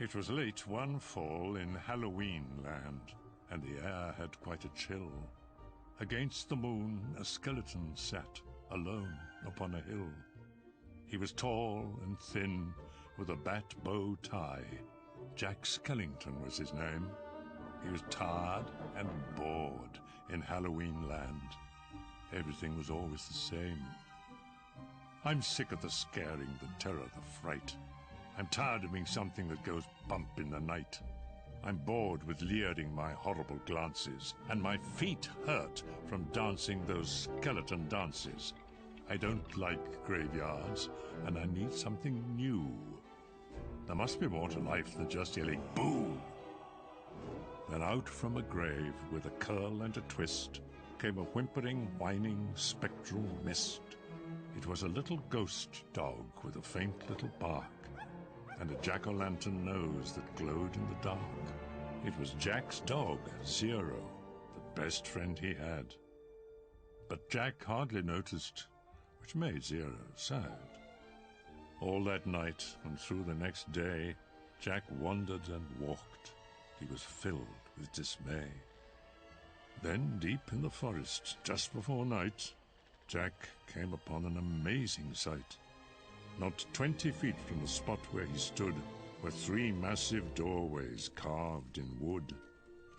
It was late one fall in Halloween land, and the air had quite a chill. Against the moon a skeleton sat, alone upon a hill. He was tall and thin, with a bat bow tie. Jack Skellington was his name. He was tired and bored in Halloween land. Everything was always the same. I'm sick of the scaring, the terror, the fright. I'm tired of being something that goes bump in the night. I'm bored with leering my horrible glances, and my feet hurt from dancing those skeleton dances. I don't like graveyards, and I need something new. There must be more to life than just yelling, boo! Then out from a grave, with a curl and a twist, came a whimpering, whining, spectral mist. It was a little ghost dog with a faint little bark, and a jack-o'-lantern nose that glowed in the dark. It was Jack's dog, Zero, the best friend he had. But Jack hardly noticed, which made Zero sad. All that night and through the next day, Jack wandered and walked. He was filled with dismay. Then, deep in the forest, just before night, Jack came upon an amazing sight. Not 20 feet from the spot where he stood were 3 massive doorways carved in wood.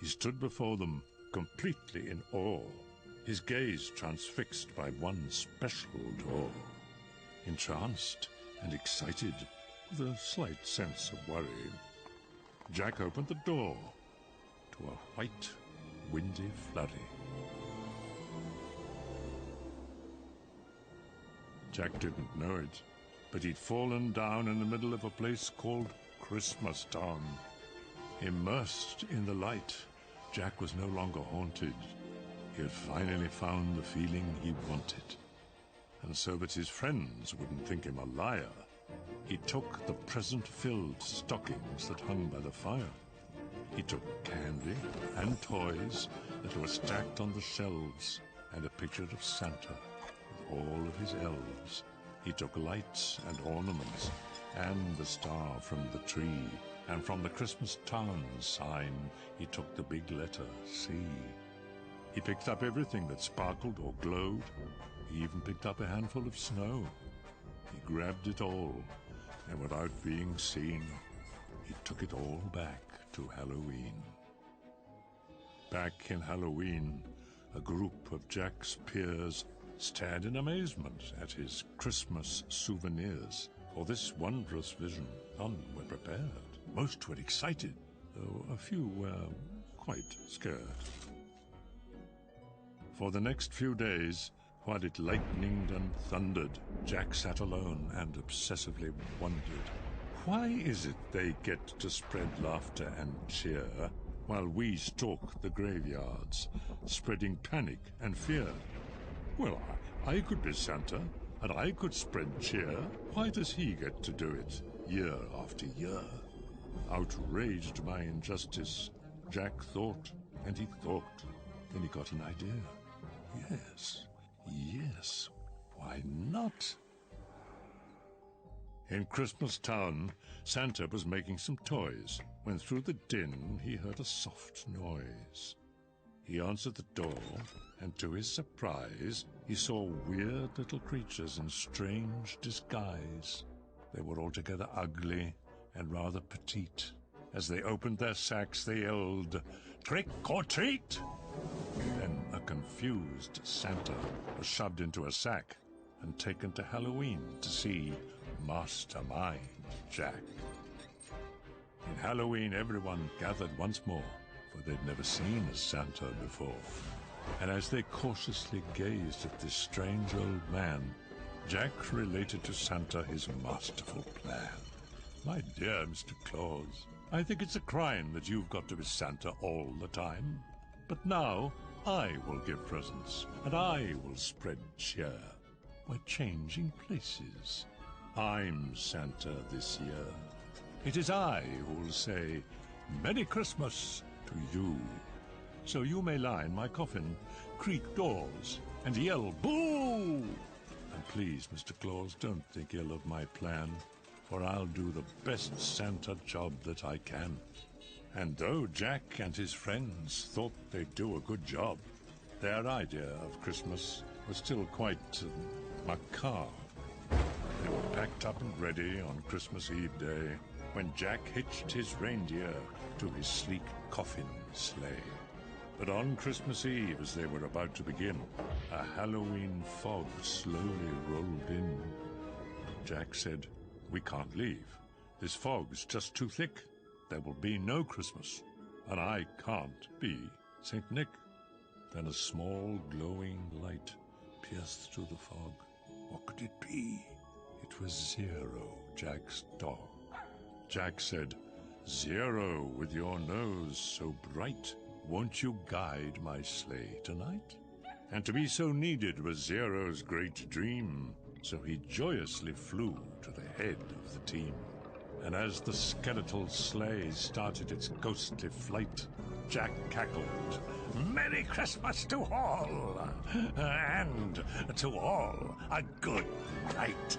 He stood before them, completely in awe, his gaze transfixed by one special door. Entranced and excited, with a slight sense of worry, Jack opened the door to a white, windy flurry. Jack didn't know it, but he'd fallen down in the middle of a place called Christmas Town. Immersed in the light, Jack was no longer haunted. He had finally found the feeling he wanted. And so that his friends wouldn't think him a liar, he took the present-filled stockings that hung by the fire. He took candy and toys that were stacked on the shelves, and a picture of Santa with all of his elves. He took lights and ornaments, and the star from the tree, and from the Christmas Town sign he took the big letter C. He picked up everything that sparkled or glowed. He even picked up a handful of snow. He grabbed it all, and without being seen, he took it all back to Halloween. Back in Halloween, a group of Jack's peers stared in amazement at his Christmas souvenirs. For this wondrous vision, none were prepared. Most were excited, though a few were quite scared. For the next few days, while it lightened and thundered, Jack sat alone and obsessively wondered, why is it they get to spread laughter and cheer while we stalk the graveyards, spreading panic and fear? Well, I could be Santa, and I could spread cheer. Why does he get to do it year after year? Outraged by injustice, Jack thought, and he thought. Then he got an idea. Yes, why not? In Christmas Town, Santa was making some toys, when through the din he heard a soft noise. He answered the door, and to his surprise, he saw weird little creatures in strange disguise. They were altogether ugly and rather petite. As they opened their sacks, they yelled, "Trick or treat!" Then a confused Santa was shoved into a sack and taken to Halloween to see Mastermind Jack. In Halloween, everyone gathered once more, for they'd never seen a Santa before. And as they cautiously gazed at this strange old man, Jack related to Santa his masterful plan. "My dear Mr. Claus, I think it's a crime that you've got to be Santa all the time. But now I will give presents, and I will spread cheer. We're changing places. I'm Santa this year. It is I who will say, 'Merry Christmas' to you. So you may lie in my coffin, creak doors, and yell, 'Boo!' And please, Mr. Claus, don't think ill of my plan, for I'll do the best Santa job that I can." And though Jack and his friends thought they'd do a good job, their idea of Christmas was still quite macabre. They were packed up and ready on Christmas Eve day when Jack hitched his reindeer to his sleek coffin sleigh. But on Christmas Eve, as they were about to begin, a Halloween fog slowly rolled in. Jack said, "We can't leave. This fog's just too thick. There will be no Christmas, and I can't be St. Nick." Then a small glowing light pierced through the fog. What could it be? It was Zero, Jack's dog. Jack said, "Zero, with your nose so bright, won't you guide my sleigh tonight?" And to be so needed was Zero's great dream, so he joyously flew to the head of the team. And as the skeletal sleigh started its ghostly flight, Jack cackled, "Merry Christmas to all, and to all a good night."